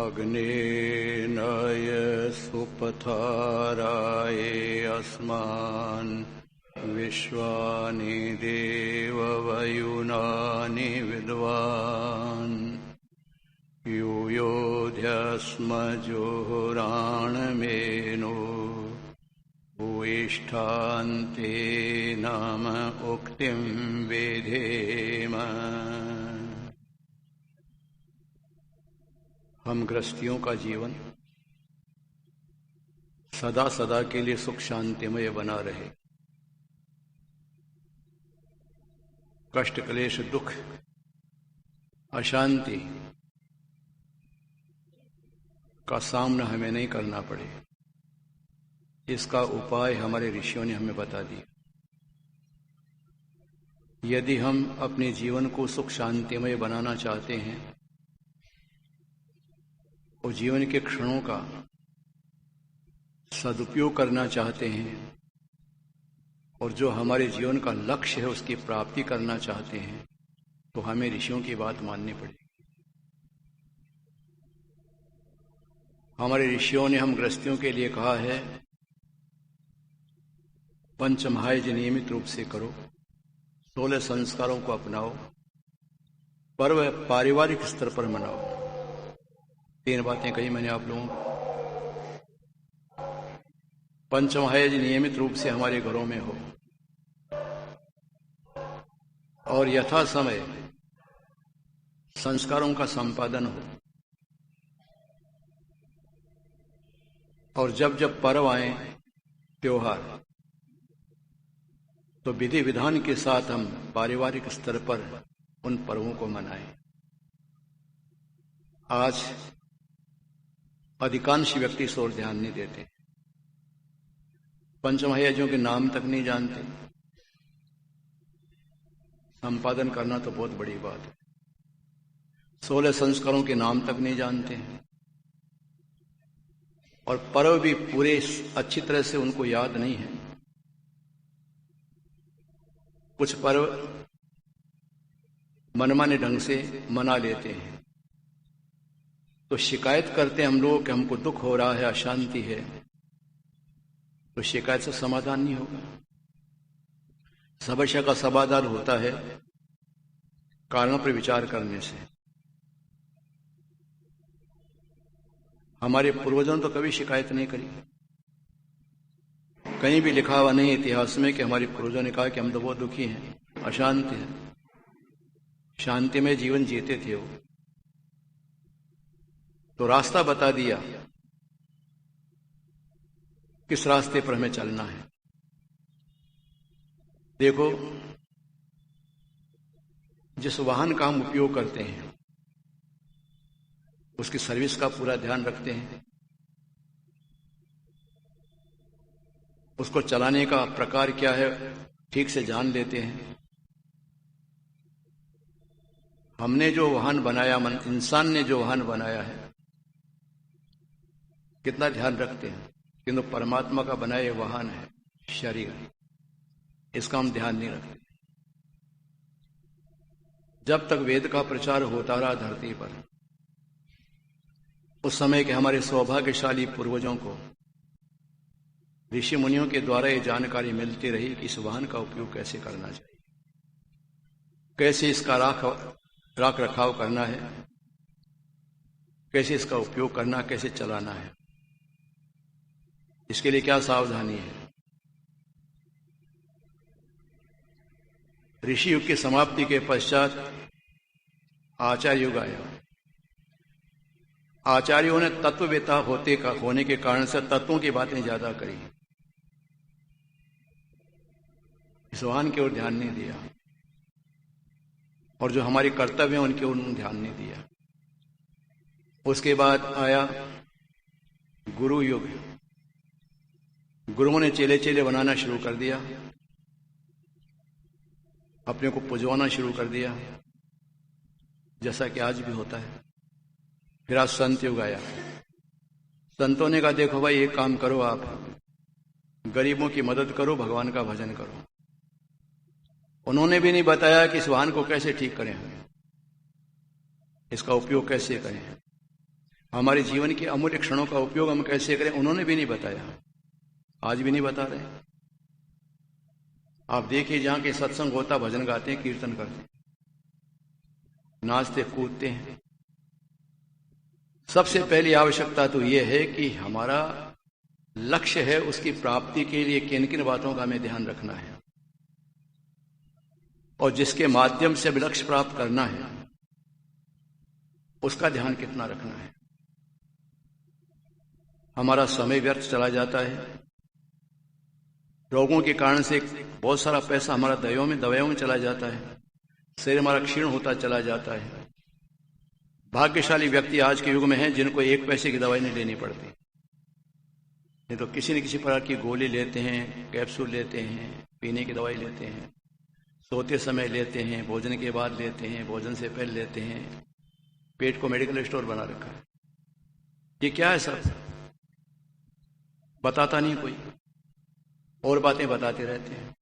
अग्नेनाय सुपथाराय अस्मान् विश्वानि देववयुनानि विद्वान् यूयोऽध्यस्मजुहुराणमेनो भूयिष्ठान्ते नाम उक्तिं विधेम। हम गृहस्थियों का जीवन सदा सदा के लिए सुख शांतिमय बना रहे। कष्ट क्लेश दुख अशांति का सामना हमें नहीं करना पड़े, इसका उपाय हमारे ऋषियों ने हमें बता दिया। यदि हम अपने जीवन को सुख शांतिमय बनाना चाहते हैं और जीवन के क्षणों का सदुपयोग करना चाहते हैं और जो हमारे जीवन का लक्ष्य है उसकी प्राप्ति करना चाहते हैं, तो हमें ऋषियों की बात माननी पड़ेगी। हमारे ऋषियों ने हम गृहस्थियों के लिए कहा है, पंचमहायज्ञ नियमित रूप से करो, 16 संस्कारों को अपनाओ, पर्व पारिवारिक स्तर पर मनाओ। 3 बातें कही मैंने आप लोगों को। पंचमहायज्ञ नियमित रूप से हमारे घरों में हो और यथा समय संस्कारों का संपादन हो, और जब जब पर्व आए त्योहार तो विधि विधान के साथ हम पारिवारिक स्तर पर उन पर्वों को मनाएं। आज अधिकांश व्यक्ति इस ओर ध्यान नहीं देते, पंचमहायज्ञों के नाम तक नहीं जानते। संपादन करना तो बहुत बड़ी बात है। 16 संस्कारों के नाम तक नहीं जानते हैं और पर्व भी पूरे अच्छी तरह से उनको याद नहीं है। कुछ पर्व मनमाने ढंग से मना लेते हैं तो शिकायत करते हैं हम लोग कि हमको दुख हो रहा है, अशांति है, तो शिकायत से समाधान नहीं होगा। समस्या का समाधान होता है कारणों पर विचार करने से। हमारे पूर्वजों ने तो कभी शिकायत नहीं करी, कहीं भी लिखा हुआ नहीं इतिहास में कि हमारे पूर्वजों ने कहा कि हम तो बहुत दुखी हैं, अशांति है। शांति में जीवन जीते थे वो, तो रास्ता बता दिया किस रास्ते पर हमें चलना है। देखो, जिस वाहन का हम उपयोग करते हैं उसकी सर्विस का पूरा ध्यान रखते हैं, उसको चलाने का प्रकार क्या है ठीक से जान लेते हैं। हमने जो वाहन बनाया, इंसान ने जो वाहन बनाया है, कितना ध्यान रखते हैं, किंतु परमात्मा का बनाया वाहन है शरीर, इसका हम ध्यान नहीं रखते। जब तक वेद का प्रचार होता रहा धरती पर, उस समय के हमारे सौभाग्यशाली पूर्वजों को ऋषि मुनियों के द्वारा ये जानकारी मिलती रही कि इस वाहन का उपयोग कैसे करना चाहिए, कैसे इसका राख रखाव करना है, कैसे इसका उपयोग करना, कैसे चलाना है, इसके लिए क्या सावधानी है। ऋषि युग की समाप्ति के पश्चात आचार्य युग आया। आचार्यों ने तत्ववेता होने के कारण से तत्वों की बातें ज्यादा करी, इस वाहन की ओर ध्यान नहीं दिया, और जो हमारे कर्तव्य हैं उनके ओर ध्यान नहीं दिया। उसके बाद आया गुरु युग। गुरुओं ने चेले चेले बनाना शुरू कर दिया, अपने को पुजवाना शुरू कर दिया, जैसा कि आज भी होता है। फिर आज संत युग आया। संतों ने कहा, देखो भाई, एक काम करो, आप गरीबों की मदद करो, भगवान का भजन करो। उन्होंने भी नहीं बताया कि इस वाहन को कैसे ठीक करें, इसका उपयोग कैसे करें। हमारे जीवन के अमूल्य क्षणों का उपयोग हम कैसे करें उन्होंने भी नहीं बताया, आज भी नहीं बता रहे। आप देखिए जहां के सत्संग होता, भजन गाते हैं, कीर्तन करते हैं, नाचते कूदते हैं। सबसे पहली आवश्यकता तो यह है कि हमारा लक्ष्य है, उसकी प्राप्ति के लिए किन किन बातों का हमें ध्यान रखना है और जिसके माध्यम से हमें लक्ष्य प्राप्त करना है उसका ध्यान कितना रखना है। हमारा समय व्यर्थ चला जाता है, रोगों के कारण से बहुत सारा पैसा हमारा दवाइयों में चला जाता है, शरीर हमारा क्षीण होता चला जाता है। भाग्यशाली व्यक्ति आज के युग में हैं जिनको एक पैसे की दवाई नहीं लेनी पड़ती, नहीं तो किसी न किसी प्रकार की गोली लेते हैं, कैप्सूल लेते हैं, पीने की दवाई लेते हैं, सोते समय लेते हैं, भोजन के बाद लेते हैं, भोजन से पहले लेते हैं। पेट को मेडिकल स्टोर बना रखा है। ये क्या है सर? बताता नहीं कोई, और बातें बताते रहते हैं।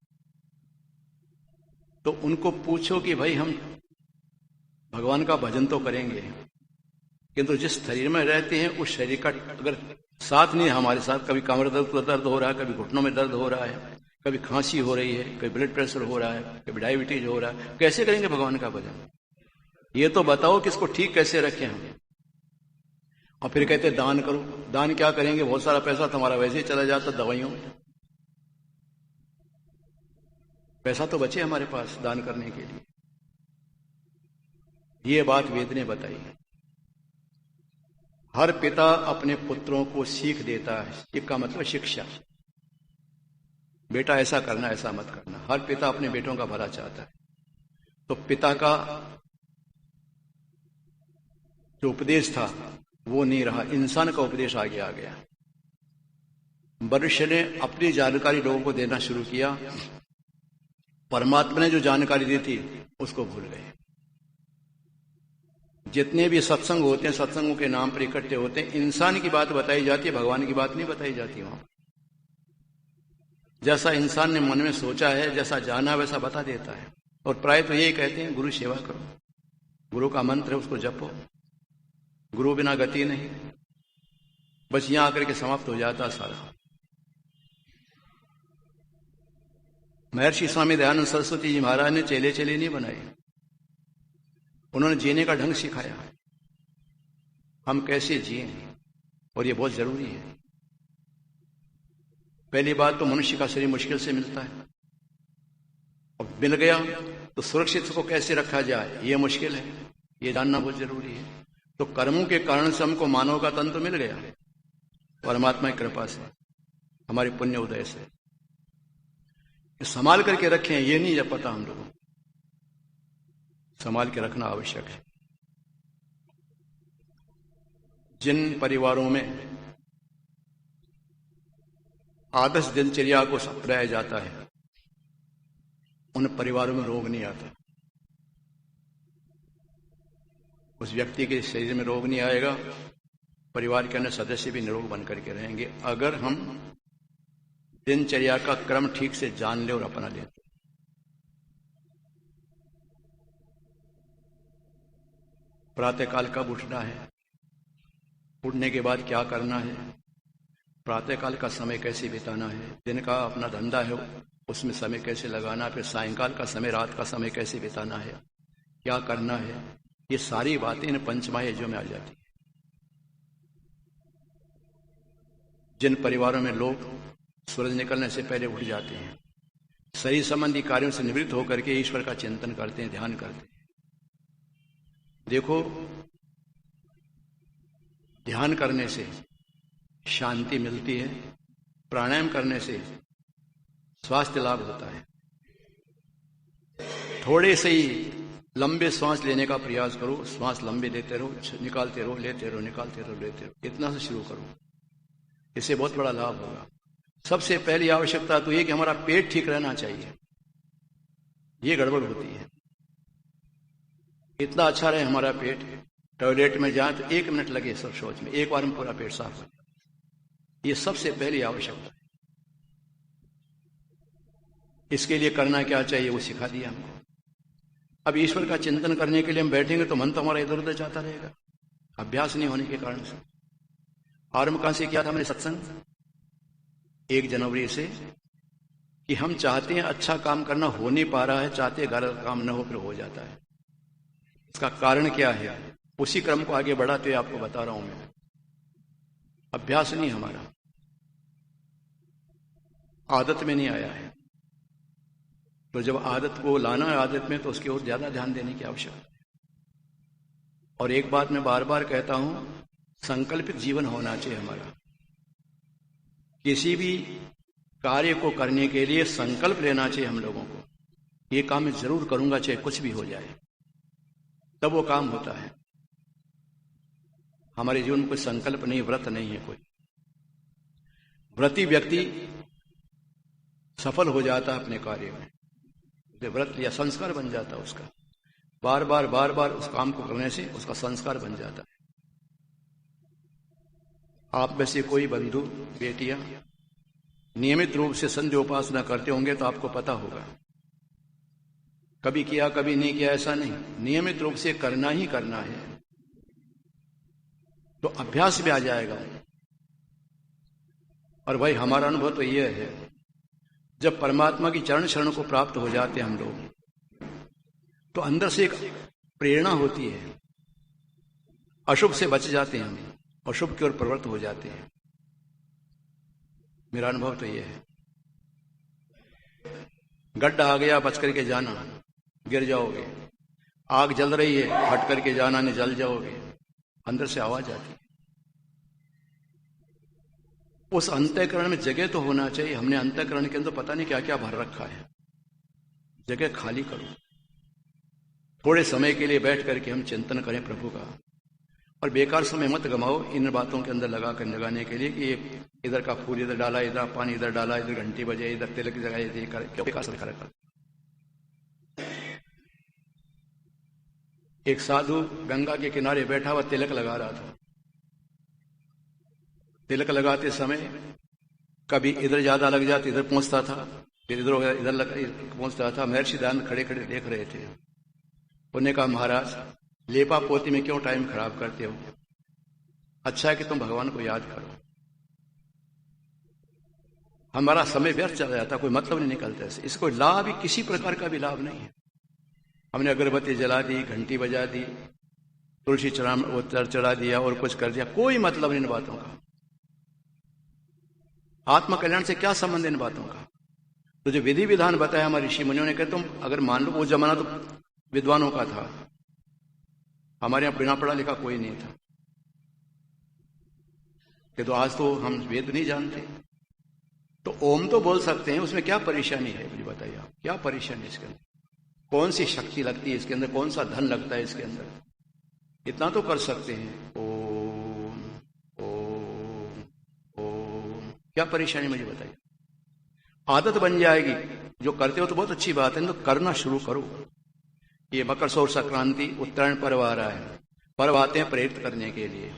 तो उनको पूछो कि भाई हम भगवान का भजन तो करेंगे, किंतु जिस शरीर में रहते हैं उस शरीर का अगर साथ नहीं हमारे साथ, कभी कमर दर्द हो रहा है, कभी घुटनों में दर्द हो रहा है, कभी खांसी हो रही है, कभी ब्लड प्रेशर हो रहा है, कभी डायबिटीज हो रहा है, कैसे करेंगे भगवान का भजन? ये तो बताओ कि इसको ठीक कैसे रखें हम। और फिर कहते दान करो। दान क्या करेंगे? बहुत सारा पैसा तुम्हारा वैसे ही चला जाता दवाइयों में, पैसा तो बचे हमारे पास दान करने के लिए। ये बात वेद ने बताई है। हर पिता अपने पुत्रों को सीख देता है, इसका मतलब शिक्षा। बेटा ऐसा करना, ऐसा मत करना। हर पिता अपने बेटों का भला चाहता है। तो पिता का जो उपदेश था वो नहीं रहा, इंसान का उपदेश आगे आ गया। मनुष्य ने अपनी जानकारी लोगों को देना शुरू किया, परमात्मा ने जो जानकारी दी थी उसको भूल गए। जितने भी सत्संग होते हैं, सत्संगों के नाम पर इकट्ठे होते हैं, इंसान की बात बताई जाती है, भगवान की बात नहीं बताई जाती। वहां जैसा इंसान ने मन में सोचा है, जैसा जाना वैसा बता देता है। और प्राय तो यही कहते हैं, गुरु सेवा करो, गुरु का मंत्र है उसको जपो, गुरु बिना गति नहीं। बस यहां आकर के समाप्त हो जाता सारा। महर्षि स्वामी दयानंद सरस्वती जी महाराज ने चेले चेले नहीं बनाए, उन्होंने जीने का ढंग सिखाया, हम कैसे जिए, और ये बहुत जरूरी है। पहली बात तो मनुष्य का शरीर मुश्किल से मिलता है, और मिल गया तो सुरक्षित उसको कैसे रखा जाए ये मुश्किल है, ये जानना बहुत जरूरी है। तो कर्मों के कारण से हमको मानव का तन तो मिल गया, परमात्मा की कृपा से, हमारे पुण्य उदय से। संभाल करके रखें, ये नहीं जब पता हम लोगों को, संभाल के रखना आवश्यक है। जिन परिवारों में आदर्श दिनचर्या को अपनाया जाता है उन परिवारों में रोग नहीं आता। उस व्यक्ति के शरीर में रोग नहीं आएगा, परिवार के अन्य सदस्य भी निरोग बन करके रहेंगे, अगर हम दिनचर्या का क्रम ठीक से जान ले और अपना ले। प्रातःकाल कब उठना है, उठने के बाद क्या करना है, प्रातःकाल का समय कैसे बिताना है, दिन का अपना धंधा है उसमें समय कैसे लगाना, फिर सायंकाल का समय, रात का समय कैसे बिताना है, क्या करना है, ये सारी बातें इन पंचमहायज्ञों में आ जाती है। जिन परिवारों में लोग सूरज निकलने से पहले उठ जाते हैं, शरीर संबंधी कार्यों से निवृत्त होकर के ईश्वर का चिंतन करते हैं, ध्यान करते हैं। देखो, ध्यान करने से शांति मिलती है, प्राणायाम करने से स्वास्थ्य लाभ होता है। थोड़े से ही लंबे सांस लेने का प्रयास करो, सांस लंबे लेते रहो, निकालते रहो, लेते रहो, निकालते रहो, लेते रहो, इतना से शुरू करो, इससे बहुत बड़ा लाभ होगा। सबसे पहली आवश्यकता तो ये कि हमारा पेट ठीक रहना चाहिए, ये गड़बड़ होती है। इतना अच्छा रहे हमारा पेट, टॉयलेट में जाए तो 1 मिनट लगे सब शौच में, एक बार में पूरा पेट साफ हो जाए, ये सबसे पहली आवश्यकता है। इसके लिए करना क्या चाहिए वो सिखा दिया हमको। अब ईश्वर का चिंतन करने के लिए हम बैठेंगे तो मन तो हमारा इधर उधर जाता रहेगा, अभ्यास नहीं होने के कारण से। आरंभ कहां से किया था मैंने सत्संग? 1 जनवरी से, कि हम चाहते हैं अच्छा काम करना, हो नहीं पा रहा है, चाहते हैं गलत काम न हो, फिर हो जाता है। इसका कारण क्या है? उसी क्रम को आगे बढ़ाते हुए आपको बता रहा हूं मैं। अभ्यास नहीं हमारा, आदत में नहीं आया है। तो जब आदत को लाना है आदत में, तो उसकी ओर ज्यादा ध्यान देने की आवश्यकता है। और एक बात मैं बार बार कहता हूं, संकल्पित जीवन होना चाहिए हमारा। किसी भी कार्य को करने के लिए संकल्प लेना चाहिए हम लोगों को। ये काम मैं जरूर करूंगा, चाहे कुछ भी हो जाए, तब वो काम होता है। हमारे जीवन में कोई संकल्प नहीं, व्रत नहीं है कोई। व्रती व्यक्ति सफल हो जाता है अपने कार्य में, व्रत लिया संस्कार बन जाता है उसका। बार बार उस काम को करने से उसका संस्कार बन जाता है। आप में से कोई बंधु बेटियां नियमित रूप से संध्या उपासना करते होंगे तो आपको पता होगा, कभी किया कभी नहीं किया ऐसा नहीं, नियमित रूप से करना ही करना है, तो अभ्यास भी आ जाएगा। और भाई हमारा अनुभव तो यह है, जब परमात्मा की चरण शरण को प्राप्त हो जाते हैं हम लोग, तो अंदर से एक प्रेरणा होती है, अशुभ से बच जाते हैं हम और शुभ की ओर प्रवृत्त हो जाते हैं। मेरा अनुभव तो यह है। गड्ढा आ गया, बच करके जाना, गिर जाओगे। आग जल रही है, हट करके जाना, नहीं जल जाओगे। अंदर से आवाज आती है। उस अंतःकरण में जगह तो होना चाहिए। हमने अंतःकरण के अंदर पता नहीं क्या क्या भर रखा है। जगह खाली करो, थोड़े समय के लिए बैठ करके हम चिंतन करें प्रभु का। और बेकार समय मत गमाओ इन बातों के अंदर लगाने के लिए कि इधर का फूल इधर डाला, इधर पानी इधर डाला, इधर घंटी बजे, इधर तिलक जगाए, क्यों बेकार समय खर्च। एक साधु गंगा के किनारे बैठा हुआ तिलक लगा रहा था। तिलक लगाते समय कभी इधर ज्यादा लग जाती, इधर पहुंचता था, फिर इधर पहुंचता था। महर्षि दयानंद खड़े खड़े देख रहे थे। उन्होंने कहा, महाराज लेपा पोती में क्यों टाइम खराब करते हो? अच्छा है कि तुम भगवान को याद करो। हमारा समय व्यर्थ चला जाता, कोई मतलब नहीं निकलता। इससे कोई लाभ ही, किसी प्रकार का भी लाभ नहीं है। हमने अगरबत्ती जला दी, घंटी बजा दी, तुलसी चढ़ा दिया और कुछ कर दिया, कोई मतलब नहीं इन बातों का। आत्म कल्याण से क्या संबंध इन बातों का? तो जो विधि विधान बताया हमारे ऋषि मुनियों ने, कहा तुम अगर मान लो, वो जमाना तो विद्वानों का था, हमारे यहां बिना पढ़ा लिखा कोई नहीं था। कि तो आज तो हम वेद नहीं जानते, तो ओम तो बोल सकते हैं, उसमें क्या परेशानी है? मुझे बताइए आप, क्या परेशानी है इसके अंदर? कौन सी शक्ति लगती है इसके अंदर? कौन सा धन लगता है इसके अंदर? इतना तो कर सकते हैं। ओम ओम ओम, क्या परेशानी मुझे बताइए? आदत बन जाएगी। जो करते हो तो बहुत अच्छी बात है, तो करना शुरू करो। ये मकर संक्रांति, उत्तरायण पर्व आ रहा है। पर्व आते हैं प्रेरित करने के लिए।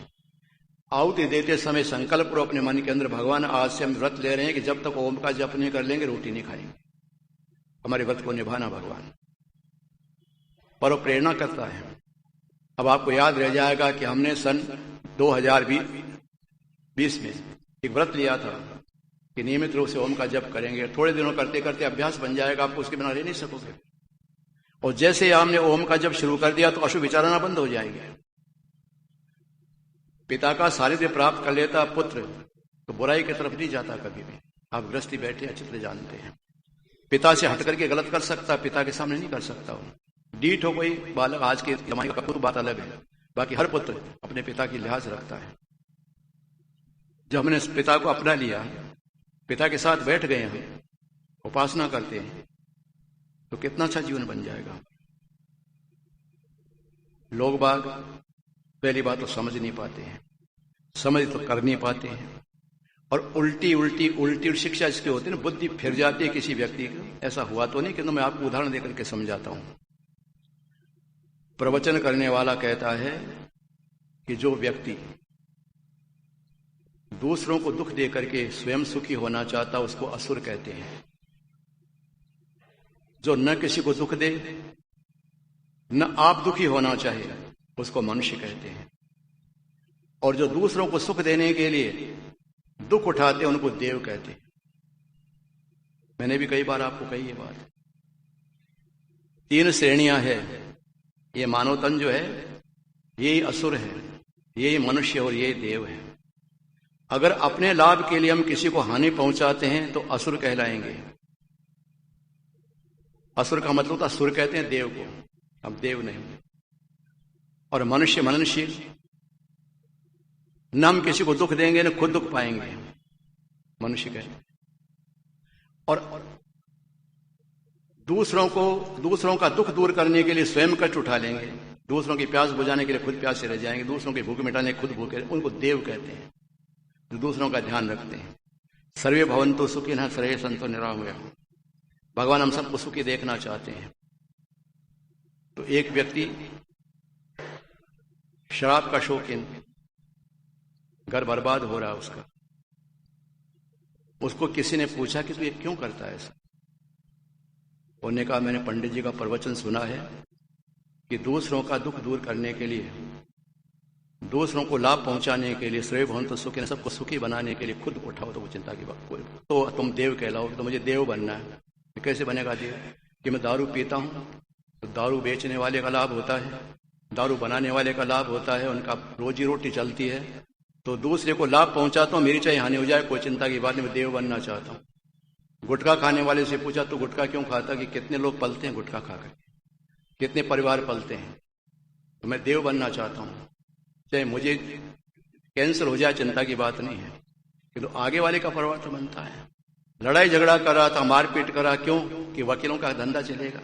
आहुति देते समय संकल्प करो अपने मन के अंदर, भगवान आज से हम व्रत ले रहे हैं कि जब तक ओम का जप नहीं कर लेंगे रोटी नहीं खाएंगे। हमारे व्रत को निभाना भगवान, पर वो प्रेरणा करता है। अब आपको याद रह जाएगा कि हमने सन 2020 में एक व्रत लिया था कि नियमित रूप से ओम का जप करेंगे। थोड़े दिनों करते करते अभ्यास बन जाएगा, आपको उसके बिना रह नहीं सकोगे। और जैसे आपने ओम का जप शुरू कर दिया तो अशुभ विचार आना बंद हो जाएंगे। पिता का सानिध्य प्राप्त कर लेता पुत्र तो बुराई की तरफ नहीं जाता कभी भी। आप गृहस्थी बैठे अच्छी तरह जानते हैं, पिता से हट करके गलत कर सकता, पिता के सामने नहीं कर सकता हूं। डीठ हो कोई बालक, आज के जमाने का पुत्र बात अलग है, बाकी हर पुत्र अपने पिता की लिहाज रखता है। जब हमने पिता को अपना लिया, पिता के साथ बैठ गए हैं, उपासना करते हैं, तो कितना अच्छा जीवन बन जाएगा। लोग बाग पहली बात तो समझ नहीं पाते हैं, समझ तो कर नहीं पाते हैं, और उल्टी शिक्षा इसकी होती है ना, बुद्धि फिर जाती है किसी व्यक्ति की। ऐसा हुआ तो नहीं, किंतु मैं आपको उदाहरण देकर के समझाता हूं। प्रवचन करने वाला कहता है कि जो व्यक्ति दूसरों को दुख दे करके स्वयं सुखी होना चाहता, उसको असुर कहते हैं। जो न किसी को दुख दे, न आप दुखी होना चाहिए, उसको मनुष्य कहते हैं। और जो दूसरों को सुख देने के लिए दुख उठाते हैं उनको देव कहते हैं। मैंने भी कई बार आपको कही ये बात। 3 श्रेणियां है। ये मानव तन जो है यही असुर है, यही मनुष्य और यही देव है। अगर अपने लाभ के लिए हम किसी को हानि पहुंचाते हैं तो असुर कहलाएंगे। असुर का मतलब असुर कहते हैं देव को, अब देव नहीं। और मनुष्य मननशील, न हम किसी को दुख देंगे न खुद दुख पाएंगे, मनुष्य कहते हैं। और दूसरों का दुख दूर करने के लिए स्वयं कष्ट उठा लेंगे, दूसरों की प्यास बुझाने के लिए खुद प्यासे रह जाएंगे, दूसरों की भूख मिटाने के खुद भूखे, उनको देव कहते हैं, जो दूसरों का ध्यान रखते हैं। सर्वे भवन्तु सुखिनः सर्वे सन्तु निरामयाः। भगवान हम सबको सुखी देखना चाहते हैं। तो एक व्यक्ति शराब का शौकीन, घर बर्बाद हो रहा है उसका। उसको किसी ने पूछा कि तू ये क्यों करता है ऐसा? उन्होंने कहा मैंने पंडित जी का प्रवचन सुना है कि दूसरों का दुख दूर करने के लिए, दूसरों को लाभ पहुंचाने के लिए, श्रेय भवन्तु सुखिनः, सबको सुखी बनाने के लिए खुद उठाओ तो वो चिंता की बात कोई। तो तुम देव कहलाओगे। तो मुझे देव बनना है। कैसे बनेगा देव? कि मैं दारू पीता हूं तो दारू बेचने वाले का लाभ होता है, दारू बनाने वाले का लाभ होता है, उनका रोजी रोटी चलती है, तो दूसरे को लाभ पहुंचाता हूं, मेरी चाहे हानि हो जाए कोई चिंता की बात नहीं, मैं देव बनना चाहता हूं। गुटखा खाने वाले से पूछा तो गुटखा क्यों खाता, कि कितने लोग पलते हैं गुटखा खाकर, कितने परिवार पलते हैं, तो मैं देव बनना चाहता हूं, चाहे मुझे कैंसर हो जाए चिंता की बात नहीं है, किंतु तो आगे वाले का परिवार तो बनता है। लड़ाई झगड़ा कर रहा था, मारपीट करा, क्यों? कि वकीलों का धंधा चलेगा।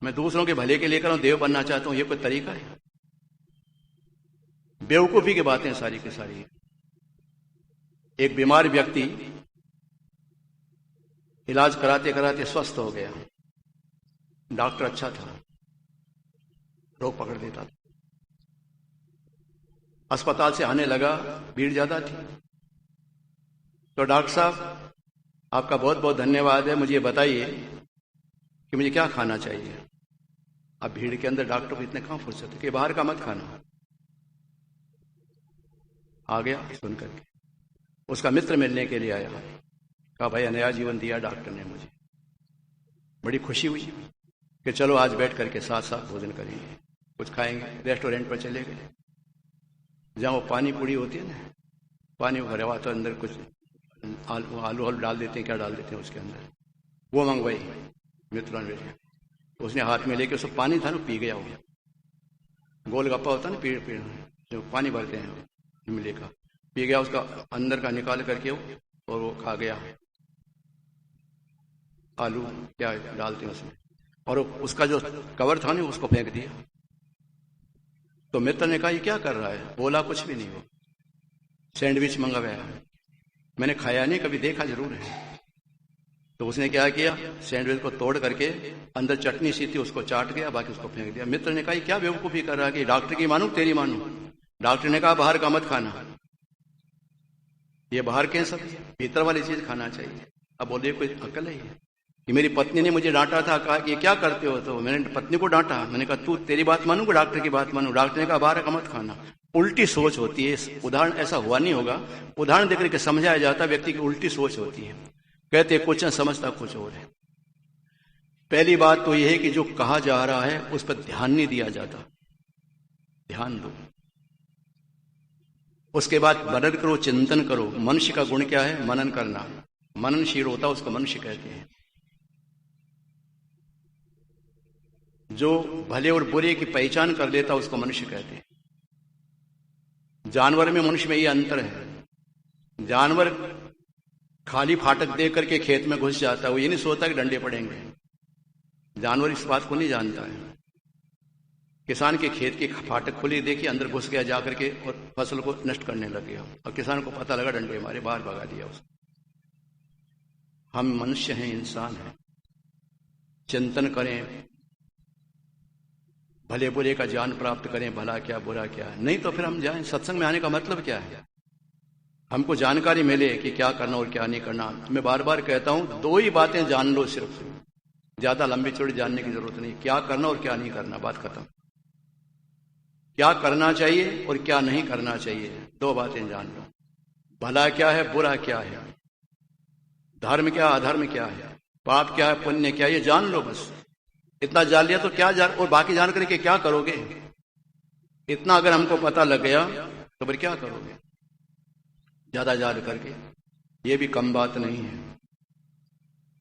मैं दूसरों के भले के लिए कर रहा हूं, देव बनना चाहता हूं, ये कोई तरीका है? बेवकूफी की बातें सारी की सारी। एक बीमार व्यक्ति इलाज कराते कराते स्वस्थ हो गया। डॉक्टर अच्छा था, रोग पकड़ देता था। अस्पताल से आने लगा, भीड़ ज्यादा थी। तो डॉक्टर साहब आपका बहुत बहुत धन्यवाद है, मुझे बताइए कि मुझे क्या खाना चाहिए। अब भीड़ के अंदर डॉक्टर को इतने कहां फुर्सत है कि बाहर का मत खाना। आ गया सुन करके, उसका मित्र मिलने के लिए आया, कहा भाई नया जीवन दिया डॉक्टर ने मुझे, बड़ी खुशी हुई कि चलो आज बैठ करके साथ साथ भोजन करेंगे, कुछ खाएंगे। रेस्टोरेंट पर चले गए, जहां वो पानी पूरी होती है ना, पानी भरा हुआ तो अंदर कुछ आलू डाल देते हैं, क्या डाल देते हैं उसके अंदर, वो मंगवाई मित्रों ने। उसने हाथ में लेके, उसको पानी था ना, पी गया वो। गोलगप्पा होता है ना, पीड़ जो पानी भरते हैं, इमली का, पी गया, उसका अंदर का निकाल करके और वो खा गया। आलू क्या डालते हैं उसमें, और उसका जो कवर था ना उसको फेंक दिया। तो मित्र ने कहा ये क्या कर रहा है? बोला कुछ भी नहीं, वो सैंडविच मंगवाया, मैंने खाया नहीं, कभी देखा जरूर है। तो उसने क्या किया, सैंडविच को तोड़ करके अंदर चटनी सी थी उसको चाट गया, बाकी उसको फेंक दिया। मित्र ने कहा ये क्या बेवकूफी कर रहा है, कि डॉक्टर की मानू तेरी मानू? डॉक्टर ने कहा बाहर का मत खाना, ये बाहर के सब भीतर वाली चीज खाना चाहिए। अब बोले कोई अकल है कि मेरी पत्नी ने मुझे डांटा था, कहा कि ये क्या करते हो? तो मैंने पत्नी को डांटा, मैंने कहा तू तेरी बात मानू कि डॉक्टर की बात मानू? डॉक्टर ने कहा बाहर का मत खाना। उल्टी सोच होती है। उदाहरण ऐसा हुआ नहीं होगा, उदाहरण देकर के समझाया जाता, व्यक्ति की उल्टी सोच होती है। कहते कुछ न समझता कुछ और है। पहली बात तो यह है कि जो कहा जा रहा है उस पर ध्यान नहीं दिया जाता, ध्यान दो। उसके बाद मनन करो, चिंतन करो। मनुष्य का गुण क्या है? मनन करना। मननशील होता है उसको मनुष्य कहते हैं। जो भले और बुरे की पहचान कर लेता उसको मनुष्य कहते हैं। जानवर में मनुष्य में ये अंतर है। जानवर खाली फाटक दे करके खेत में घुस जाता है, वो ये नहीं सोचता कि डंडे पड़ेंगे। जानवर इस बात को नहीं जानता है। किसान के खेत की फाटक खुली, देखिए अंदर घुस गया जाकर के और फसल को नष्ट करने लग गया, और किसान को पता लगा डंडे मारे, बाहर भगा दिया उसको। हम मनुष्य हैं, इंसान हैं। चिंतन करें, भले बुरे का ज्ञान प्राप्त करें, भला क्या बुरा क्या। नहीं तो फिर हम जाएं। सत्संग में आने का मतलब क्या है? हमको जानकारी मिले कि क्या करना और क्या नहीं करना। मैं बार बार कहता हूं, दो ही बातें जान लो सिर्फ, ज्यादा लंबी चौड़ी जानने की जरूरत नहीं। क्या करना और क्या नहीं करना, बात खत्म। क्या करना चाहिए और क्या नहीं करना चाहिए, दो बातें जान लो। भला क्या है, बुरा क्या है, धर्म क्या, अधर्म क्या है, पाप क्या है, पुण्य क्या है, ये जान लो बस। इतना जान लिया तो क्या जान, और बाकी जान करके क्या करोगे? इतना अगर हमको पता लग गया तो फिर क्या करोगे ज्यादा जान करके? ये भी कम बात नहीं है।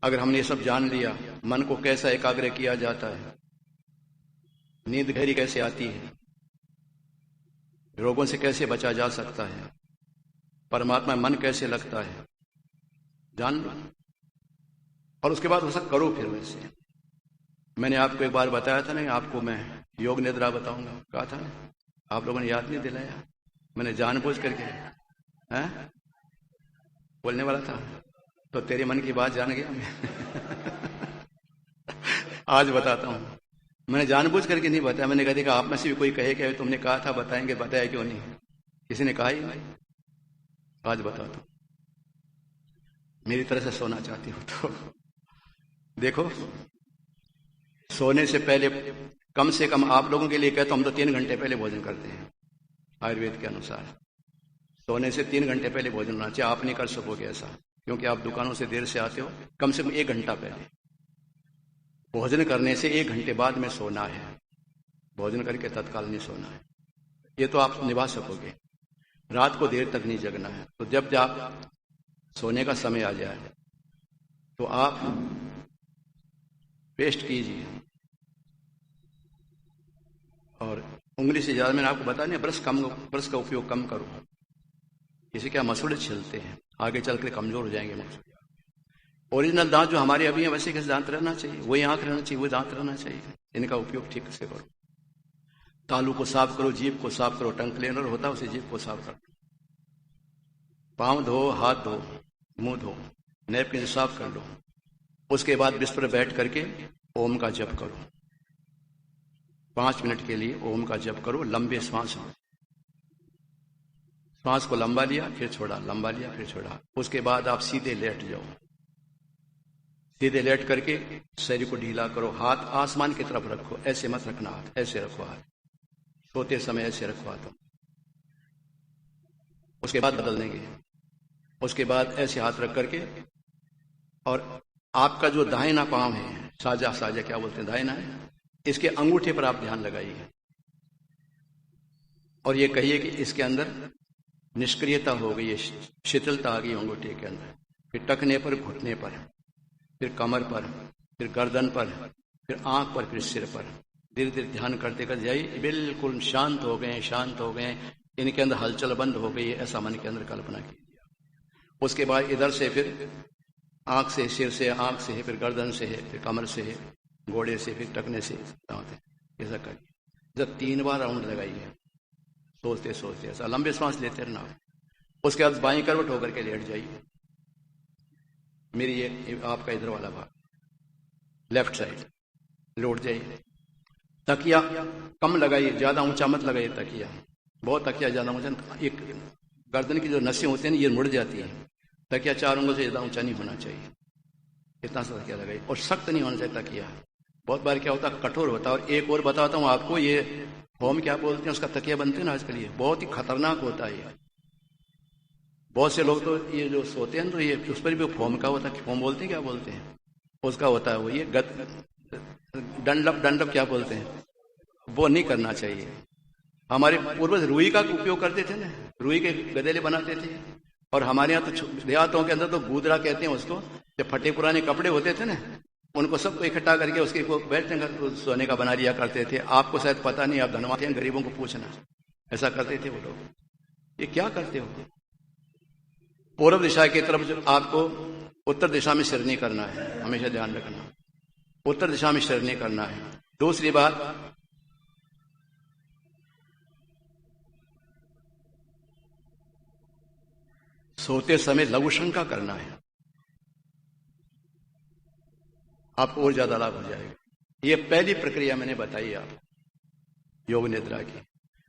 अगर हमने ये सब जान लिया, मन को कैसा एकाग्र किया जाता है, नींद गहरी कैसे आती है, रोगों से कैसे बचा जा सकता है, परमात्मा मन कैसे लगता है, जान लो। और उसके बाद वो सब करो फिर वैसे। मैंने आपको एक बार बताया था ना, आपको मैं योग निद्रा बताऊंगा, कहा था ना, आप लोगों ने याद नहीं दिलाया। मैंने जानबूझ करके बोलने वाला था, तो तेरे मन की बात जान गया मैं। आज बताता हूं। मैंने जानबूझ करके नहीं बताया। मैंने कहा देखा, आप में से भी कोई कहे कि तुमने कहा था बताएंगे, बताया क्यों नहीं? किसी ने कहा ही नहीं। आज बताता हूं। मेरी तरह से सोना चाहती हो तो देखो, सोने से पहले कम से कम, आप लोगों के लिए कहता हूं, हम तो 3 घंटे पहले भोजन करते हैं आयुर्वेद के अनुसार। सोने से 3 घंटे पहले भोजन होना चाहिए। आप नहीं कर सकोगे ऐसा, क्योंकि आप दुकानों से देर से आते हो। कम से कम 1 घंटा पहले, भोजन करने से 1 घंटे बाद में सोना है, भोजन करके तत्काल नहीं सोना है। ये तो आप निभा सकोगे। रात को देर तक नहीं जगना है। तो जब आप सोने का समय आ जाए तो आप पेस्ट कीजिए, और उंगली से ज्यादा, मैंने आपको बताया नहीं, ब्रश का उपयोग कम करो। इसे क्या मसूड़े छिलते हैं, आगे चल कर कमजोर हो जाएंगे मसूड़े। ओरिजिनल दांत जो हमारे अभी हैं वैसे कैसे दांत रहना चाहिए, वही आंख रहना चाहिए, वही दांत रहना चाहिए। इनका उपयोग ठीक से करो। तालू को साफ करो, जीभ को साफ करो, टंग क्लीनर होता है उसे जीभ को साफ करो। पांव धो, हाथ धो, मुंह धो, नैपकिन से साफ कर लो। उसके बाद बिस्तर पर बैठ करके ओम का जप करो। 5 मिनट के लिए ओम का जप करो। लंबे सांस लो, सांस को लंबा लिया फिर छोड़ा, लंबा लिया फिर छोड़ा। उसके बाद आप सीधे लेट जाओ। सीधे लेट करके शरीर को ढीला करो। हाथ आसमान की तरफ रखो, ऐसे मत रखना हाथ, ऐसे रखो हाथ। सोते समय ऐसे रखो हाथ। उसके बाद बदल देंगे। उसके बाद ऐसे हाथ रख करके, और आपका जो दाहिना पांव है, साजा क्या बोलते हैं, दाहिना है, इसके अंगूठे पर आप ध्यान लगाइए और ये कहिए कि इसके अंदर निष्क्रियता हो गई है, शिथिलता आ गई अंगूठे के अंदर। फिर टखने पर, घुटने पर, फिर कमर पर, फिर गर्दन पर, फिर आंख पर, फिर सिर पर। धीरे धीरे ध्यान करते करते जाइए। बिल्कुल शांत हो गए, शांत हो गए, इनके अंदर हलचल बंद हो गई, ऐसा मन के अंदर कल्पना कीजिए। उसके बाद इधर से फिर आंख से, सिर से, आंख से है, फिर गर्दन से है, फिर कमर से है, गोड़े से, फिर टकने से, ऐसा करिए। जब 3 बार राउंड लगाइए, सोचते सोचते ऐसा लंबे सांस लेते रहना। उसके बाद बाईं करवट होकर के लेट जाइए। मेरी ये आपका इधर वाला भाग, लेफ्ट साइड, लौट जाइए। तकिया कम लगाइए, ज्यादा ऊंचा मत लगाइए तकिया। बहुत तकिया ज्यादा ऊंचा, एक गर्दन की जो नसें होती हैं ये मुड़ जाती है। तकिया 4 उंगलियों से ज्यादा ऊंचा नहीं होना चाहिए, इतना सा तकिया लगाइए। और सख्त नहीं होना चाहिए तकिया। बहुत बार क्या होता है, कठोर होता है। और एक और बताता हूँ आपको, ये होम क्या बोलते हैं, उसका तकिया बनते हैं ना आजकल, ये बहुत ही खतरनाक होता है। ये बहुत से लोग तो ये जो सोते हैं तो ये उस पर भी फोम का होता है, फोम बोलते हैं, क्या बोलते हैं उसका होता है वो, ये डंडप क्या बोलते हैं, वो नहीं करना चाहिए। हमारे पूर्वज रुई का उपयोग करते थे ना, रुई के गदेले बनाते थे। और हमारे यहाँ तो देहातों के अंदर तो गूदरा कहते हैं उसको, जब फटे पुराने कपड़े होते थे ना, उनको सबको इकट्ठा करके उसके बैठने का सोने का बना लिया करते थे। आपको शायद पता नहीं, आप धनवान हैं, गरीबों को पूछना, ऐसा करते थे वो लोग। ये क्या करते हो? पूर्व दिशा की तरफ जो आपको उत्तर दिशा में सिर नहीं करना है, हमेशा ध्यान रखना, उत्तर दिशा में सिर नहीं करना है। दूसरी बात, सोते समय लघु शंका करना है, आपको और ज्यादा लाभ हो जाएगा। ये पहली प्रक्रिया मैंने बताई आप योग निद्रा की।